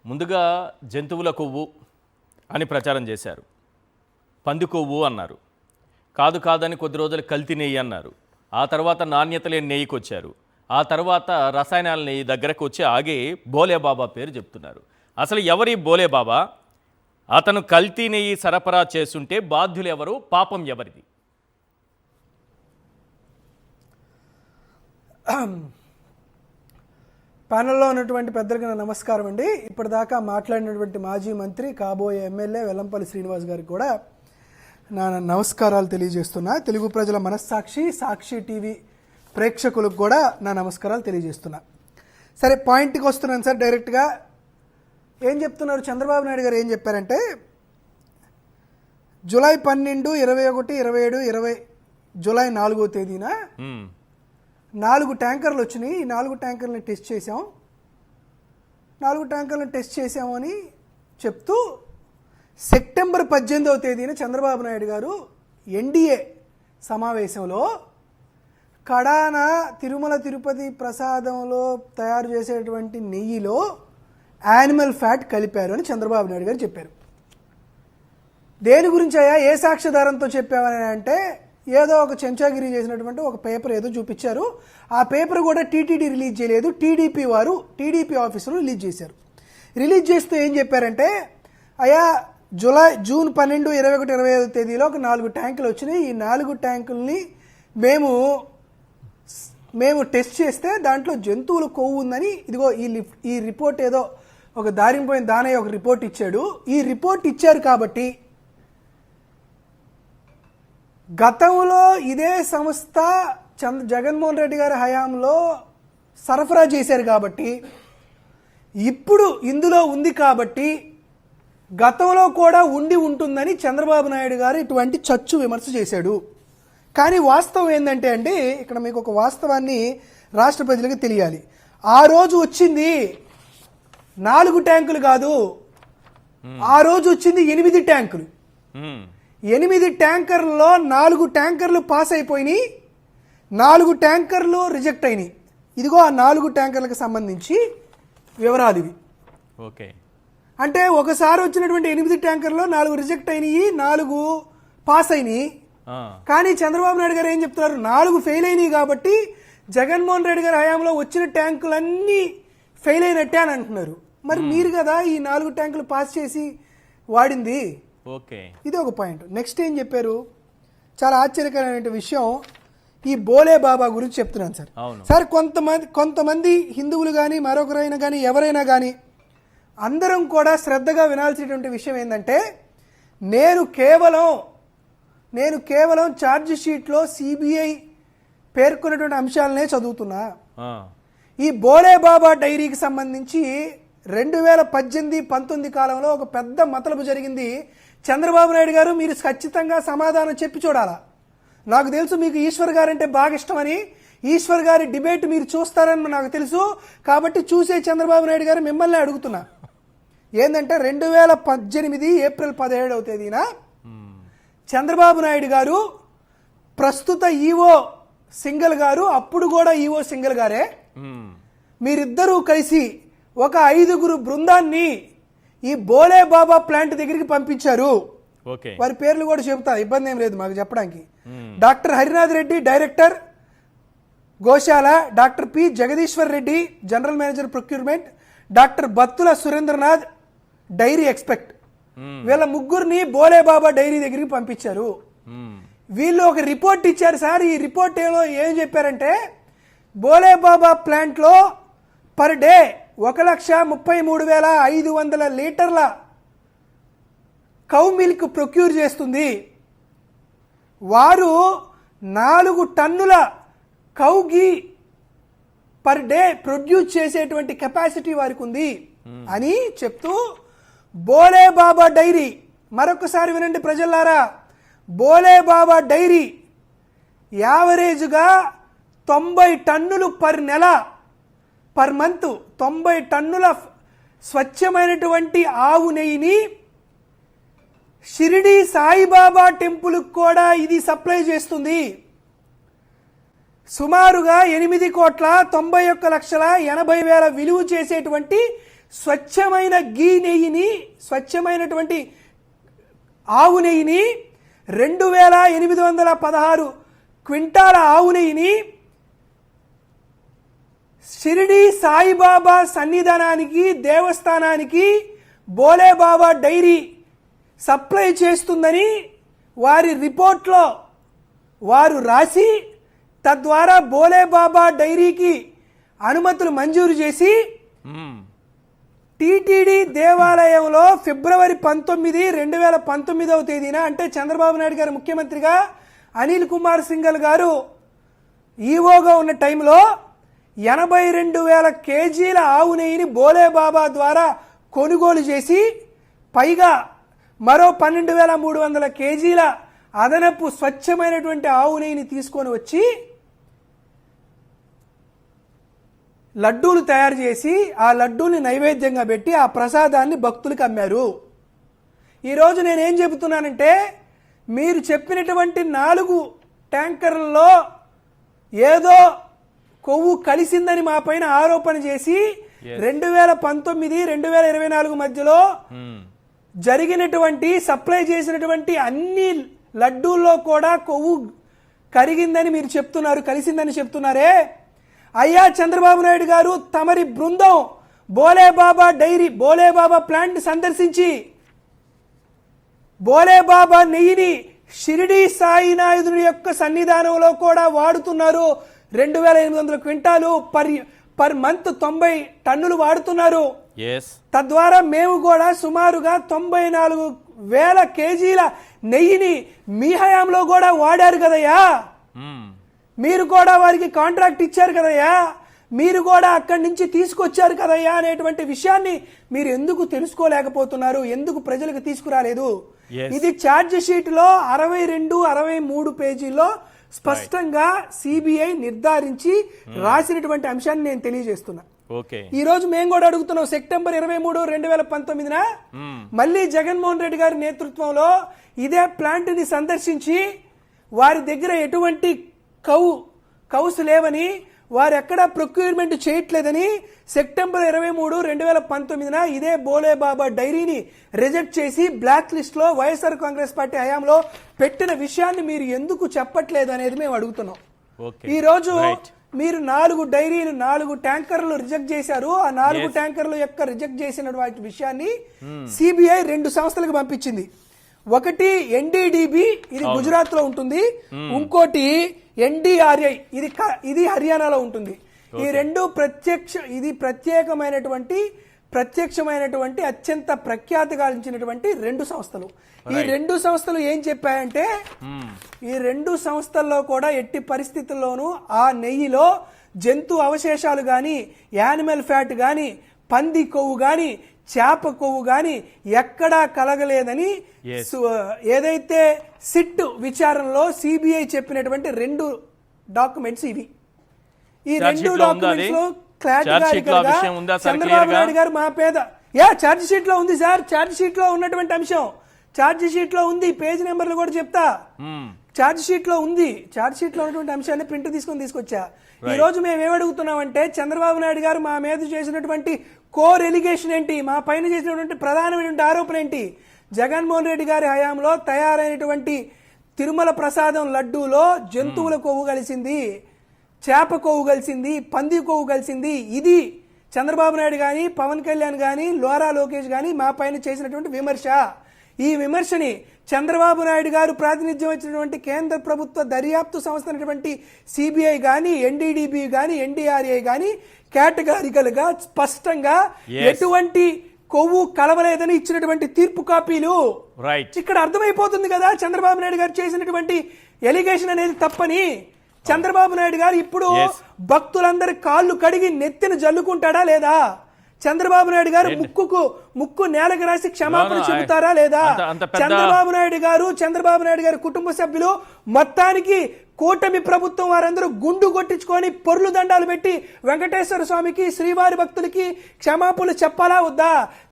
ముందుగా జంతువుల కొవ్వు అని ప్రచారం చేశారు, పంది కొవ్వు అన్నారు, కాదని కొద్ది రోజులు కల్తీ నెయ్యి అన్నారు, ఆ తర్వాత నాణ్యత లేని నెయ్యికి వచ్చారు, ఆ తర్వాత రసాయనాల నెయ్యి దగ్గరకు వచ్చి ఆగి బోలేబాబా పేరు చెప్తున్నారు. అసలు ఎవరి బోలేబాబా? అతను కల్తీ నెయ్యి సరఫరా చేస్తుంటే బాధ్యులు ఎవరు, పాపం ఎవరిది? ప్యానెల్లో ఉన్నటువంటి పెద్దలకు నా నమస్కారం అండి. ఇప్పటిదాకా మాట్లాడినటువంటి మాజీ మంత్రి, కాబోయే ఎమ్మెల్యే వెల్లంపల్లి శ్రీనివాస్ గారికి కూడా నా నమస్కారాలు తెలియజేస్తున్నా. తెలుగు ప్రజల మనస్సాక్షి, సాక్షి టీవీ ప్రేక్షకులకు కూడా నా నమస్కారాలు తెలియజేస్తున్నా. సరే, పాయింట్కి వస్తున్నాను సార్. డైరెక్ట్గా ఏం చెప్తున్నారు చంద్రబాబు నాయుడు గారు? ఏం చెప్పారంటే జూలై 12, 21, 27, 20 జూలై 4వ తేదీన 4 ట్యాంకర్లు వచ్చినాయి. ఈ 4 ట్యాంకర్లను టెస్ట్ చేసాం, 4 ట్యాంకర్లను టెస్ట్ చేసాము అని చెప్తూ సెప్టెంబర్ 18వ తేదీన చంద్రబాబు నాయుడు గారు ఎన్డీఏ సమావేశంలో కడాన తిరుమల తిరుపతి ప్రసాదంలో తయారు చేసేటువంటి నెయ్యిలో యానిమల్ ఫ్యాట్ కలిపారు అని చంద్రబాబు నాయుడు గారు చెప్పారు. దేని గురించి అయ్యా, ఏ సాక్ష్యాధారంతో చెప్పామని అంటే, ఏదో ఒక చెంచాగిరి చేసినటువంటి ఒక పేపర్ ఏదో చూపించారు. ఆ పేపర్ కూడా టీటీడీ రిలీజ్ చేయలేదు, టీడీపీ ఆఫీసులు రిలీజ్ చేశారు. రిలీజ్ చేస్తూ ఏం చెప్పారంటే, అయ్యా జూన్ 12, 21, 25 తేదీలో ఒక 4 ట్యాంకులు వచ్చినాయి. ఈ 4 ట్యాంకుల్ని మేము టెస్ట్ చేస్తే దాంట్లో జంతువుల కొవ్వు ఉందని, ఇదిగో ఈ రిపోర్ట్ ఏదో ఒక దారిపోయిన దానయ్య ఒక రిపోర్ట్ ఇచ్చాడు. ఈ రిపోర్ట్ ఇచ్చారు కాబట్టి గతంలో ఇదే సంస్థ జగన్మోహన్ రెడ్డి గారి హయాంలో సరఫరా చేశారు కాబట్టి, ఇప్పుడు ఇందులో ఉంది కాబట్టి గతంలో కూడా ఉంటుందని చంద్రబాబు నాయుడు గారు ఇటువంటి చచ్చు విమర్శ చేశాడు. కానీ వాస్తవం ఏంటంటే అండి, ఇక్కడ మీకు ఒక వాస్తవాన్ని రాష్ట్ర ప్రజలకు తెలియాలి. ఆ రోజు వచ్చింది 4 ట్యాంకులు కాదు, ఆ రోజు వచ్చింది 8 ట్యాంకులు. 8 ట్యాంకర్లలో 4 ట్యాంకర్లు పాస్ అయిపోయినాయి, 4 ట్యాంకర్లు రిజెక్ట్ అయినాయి. ఇదిగో ఆ 4 ట్యాంకర్లకు సంబంధించి వివరాలు ఇవి. ఓకే, అంటే ఒకసారి వచ్చినటువంటి 8 ట్యాంకర్లో 4 రిజెక్ట్ అయినాయి, 4 పాస్ అయినాయి. కానీ చంద్రబాబు నాయుడు గారు ఏం చెప్తున్నారు, 4 ఫెయిల్ అయినాయి కాబట్టి జగన్మోహన్ రెడ్డి గారి హయాంలో వచ్చిన ట్యాంకులన్నీ ఫెయిల్ అయినట్టే అని అంటున్నారు. మరి మీరు కదా ఈ 4 ట్యాంకులు పాస్ చేసి వాడింది. ఓకే, ఇది ఒక పాయింట్. నెక్స్ట్ ఏం చెప్పారు, చాలా ఆశ్చర్యకరమైన విషయం, ఈ బోలే బాబా గురించి చెప్తున్నాను సార్. సార్, కొంతమంది హిందువులు కానీ మరొకరైనా కానీ ఎవరైనా కానీ అందరం కూడా శ్రద్ధగా వినాల్సినటువంటి విషయం ఏంటంటే, నేను కేవలం ఛార్జ్ షీట్లో సిబిఐ పేర్కొన్నటువంటి అంశాలనే చదువుతున్నా. ఈ బోలే బాబా డైరీకి సంబంధించి 2018-19 కాలంలో ఒక పెద్ద మతలబు జరిగింది. చంద్రబాబు నాయుడు గారు మీరు ఖచ్చితంగా సమాధానం చెప్పి చూడాలా. నాకు తెలుసు మీకు ఈశ్వర్ గారు అంటే బాగా ఇష్టమని, ఈశ్వర్ గారి డిబేట్ మీరు చూస్తారని నాకు తెలుసు. కాబట్టి చూసే చంద్రబాబు నాయుడు గారు మిమ్మల్ని అడుగుతున్నా, ఏంటంటే 2018 ఏప్రిల్ 17వ తేదీన చంద్రబాబు నాయుడు గారు, ప్రస్తుత ఈవో సింగల్ గారు, అప్పుడు కూడా ఈవో సింగల్ గారే, మీరిద్దరూ కలిసి ఒక 5గురు బృందాన్ని ఈ బోలే బాబా ప్లాంట్ దగ్గరికి పంపించారు. వారి పేర్లు కూడా చెబుతా, ఇబ్బంది ఏం లేదు మాకు చెప్పడానికి. డాక్టర్ హరినాథ్ రెడ్డి, డైరెక్టర్ గోశాల, doctor P Jagadishwar Reddy, general manager procurement, doctor Battula Surendranath, dairy expert. వీళ్ళ ముగ్గురిని బోలే బాబా డైరీ దగ్గరికి పంపించారు. వీళ్ళు ఒక రిపోర్ట్ ఇచ్చారు సార్. ఈ రిపోర్ట్ ఏం చెప్పారంటే, బోలే బాబా ప్లాంట్లో పర్ డే 1,33,500 లీటర్ల కౌ మిల్క్ ప్రొక్యూర్ చేస్తుంది. వారు 4 టన్నుల కౌ ఘీ పర్ డే ప్రొడ్యూస్ చేసేటువంటి కెపాసిటీ వారికి ఉంది అని చెప్తూ, బోలే బాబా డైరీ, మరొకసారి వినండి ప్రజలారా, బోలే బాబా డైరీ యావరేజ్గా 90 టన్నులు పర్ మంత్ 90 టన్నుల స్వచ్ఛమైనటువంటి ఆవు నెయ్యిని షిరిడి సాయిబాబా టెంపుల్కి కూడా ఇది సప్లై చేస్తుంది. సుమారుగా 8,91,80,00,000 విలువ చేసేటువంటి స్వచ్ఛమైన గీ నెయ్యిని, స్వచ్ఛమైనటువంటి ఆవు నెయ్యిని, 2,816 క్వింటాల ఆవు నెయ్యిని షిరిడి సాయిబాబా సన్నిధానానికి, దేవస్థానానికి బోలేబాబా డైరీ సప్లై చేస్తుందని వారి రిపోర్ట్లో వారు రాసి, తద్వారా బోలేబాబా డైరీకి అనుమతులు మంజూరు చేసి టీటీడీ దేవాలయంలో ఫిబ్రవరి 19, 2019 తేదీన, అంటే చంద్రబాబు నాయుడు గారు ముఖ్యమంత్రిగా, అనిల్ కుమార్ సింఘల్ గారు ఈవోగా ఉన్న టైంలో 82,000 కేజీల ఆవు నెయ్యిని బోలేబాబా ద్వారా కొనుగోలు చేసి, పైగా మరో 12,300 కేజీల అదనపు స్వచ్ఛమైనటువంటి ఆవు నెయ్యిని తీసుకొని వచ్చి లడ్డూలు తయారు చేసి ఆ లడ్డూని నైవేద్యంగా పెట్టి ఆ ప్రసాదాన్ని భక్తులకు అమ్మారు. ఈరోజు నేనేం చెబుతున్నానంటే, మీరు చెప్పినటువంటి 4 ట్యాంకర్లలో ఏదో కొవ్వు కలిసిందని మా పైన ఆరోపణ చేసి 2019, 2024 మధ్యలో జరిగినటువంటి సప్లై చేసినటువంటి అన్ని లడ్డూల్లో కూడా కొవ్వు కరిగిందని మీరు చెప్తున్నారు, కలిసిందని చెప్తున్నారే. అయ్యా చంద్రబాబు నాయుడు గారు, తమరి బృందం బోలేబాబా డైరీ, బోలేబాబా ప్లాంట్ సందర్శించి బోలేబాబా నెయ్యిని షిరిడి సాయినాథుని యొక్క సన్నిధానంలో కూడా వాడుతున్నారు. 2,800 క్వింటాలు పర్ మంత్ 90 టన్నులు వాడుతున్నారు. తద్వారా మేము కూడా సుమారుగా 94,000 కేజీల నెయ్యిని మీ హయాంలో కూడా వాడారు కదయ్యా. మీరు కూడా వారికి కాంట్రాక్ట్ ఇచ్చారు కదయ్యా, మీరు కూడా అక్కడి నుంచి తీసుకొచ్చారు కదయ్యా అనేటువంటి విషయాన్ని మీరు ఎందుకు తెలుసుకోలేకపోతున్నారు? ఎందుకు ప్రజలకు తీసుకురాలేదు? ఇది ఛార్జ్ షీట్ లో 62, 63 పేజీల్లో స్పష్టంగా సిబిఐ నిర్ధారించి రాసినటువంటి అంశాన్ని నేను తెలియజేస్తున్నా. ఈ రోజు మేము కూడా అడుగుతున్నాం, సెప్టెంబర్ 23, 2019 మళ్ళీ జగన్మోహన్ రెడ్డి గారి నేతృత్వంలో ఇదే ప్లాంట్ ని సందర్శించి వారి దగ్గర ఎటువంటి కౌస్ లేవని, వారు ఎక్కడా ప్రొక్యూర్మెంట్ చేయట్లేదని సెప్టెంబర్ 23, 2019 ఇదే బోలేబాబా డైరీని రిజెక్ట్ చేసి బ్లాక్ లిస్ట్ లో వైఎస్ఆర్ కాంగ్రెస్ పార్టీ హయాంలో పెట్టిన విషయాన్ని మీరు ఎందుకు చెప్పట్లేదు అనేది మేము అడుగుతున్నాం. ఈ రోజు మీరు 4 డైరీలు, 4 ట్యాంకర్లు రిజెక్ట్ చేశారు. ఆ 4 ట్యాంకర్ల యొక్క రిజెక్ట్ చేసిన వాటి విషయాన్ని సిబిఐ 2 సంస్థలకు పంపించింది. ఒకటి ఎన్డీడీబీ, ఇది గుజరాత్ లో ఉంటుంది. ఇంకోటి ఎన్డీఆర్ఐ, ఇది హర్యానాలో ఉంటుంది. ఈ 2 ప్రత్యక్షమైనటువంటి అత్యంత ప్రఖ్యాతి గాంచినటువంటి 2 సంస్థలు. ఈ 2 సంస్థలు ఏం చెప్పాయంటే, ఈ 2 సంస్థల్లో కూడా ఎట్టి పరిస్థితుల్లోనూ ఆ నెయ్యిలో జంతు అవశేషాలు గాని, యానిమల్ ఫ్యాట్ గాని, పంది కొవ్వు గాని, చేప కొవ్వు గాని ఎక్కడా కలగలేదని ఏదైతే సిట్ విచారణలో సిబిఐ చెప్పినటువంటి 2 డాక్యుమెంట్స్ ఇవి. ఈ 2 డాక్యుమెంట్స్ లో చంద్రబాబు నాయుడు గారు మా పేద ఛార్జ్ షీట్ లో ఉంది సార్. ఛార్జ్ షీట్ లో ఉన్నటువంటి అంశం ఛార్జ్ షీట్ లో ఉంది. పేజ్ నెంబర్లు కూడా చెప్తా. ఛార్జ్ షీట్ లో ఉంది. ఛార్జ్ షీట్ లో ఉన్నటువంటి అంశాన్ని ప్రింట్ తీసుకొచ్చా. ఈ రోజు మేము ఏమడుగుతున్నామంటే, చంద్రబాబు నాయుడు గారు మా మీద చేసినటువంటి కోర్ ఎలిగేషన్ ఏంటి, మా పైన చేసినటువంటి ప్రధానమైనటువంటి ఆరోపణ ఏంటి? జగన్మోహన్ రెడ్డి గారి హయాంలో తయారైనటువంటి తిరుమల ప్రసాదం లడ్డూలో జంతువుల కొవ్వు కలిసింది, చేప కొవ్వు కలిసింది, పంది కొవ్వు కలిసింది. ఇది చంద్రబాబు నాయుడు గాని, పవన్ కళ్యాణ్ గాని, లోరా లోకేష్ గాని మా పైన చేసినటువంటి విమర్శ. ఈ విమర్శని చంద్రబాబు నాయుడు గారు ప్రాతినిధ్యం వచ్చినటువంటి కేంద్ర ప్రభుత్వ దర్యాప్తు సంస్థ అయినటువంటి సిబిఐ గాని, ఎన్డీడీబీ గాని, ఎన్డీఆర్ఐ గాని కేటగారికల్ గా స్పష్టంగా ఎటువంటి కొవ్వు కలవలేదని ఇచ్చినటువంటి తీర్పు కాపీలు ఇక్కడ అర్థమైపోతుంది కదా చంద్రబాబు నాయుడు గారు చేసినటువంటి ఎలిగేషన్ అనేది తప్పని. చంద్రబాబు నాయుడు గారు ఇప్పుడు భక్తులందరి కాళ్ళు కడిగి నెత్తిన జల్లుకుంటాడా లేదా? చంద్రబాబు నాయుడు గారు ముక్కు నేలకు రాసి క్షమాపణ చెబుతారా లేదా? చంద్రబాబు నాయుడు గారి కుటుంబ సభ్యులు మొత్తానికి కూటమి ప్రభుత్వం వారందరూ గుండు కొట్టించుకొని పొర్లు దండాలు పెట్టి వెంకటేశ్వర స్వామికి, శ్రీవారి భక్తులకి క్షమాపణలు చెప్పాలా వద్దా?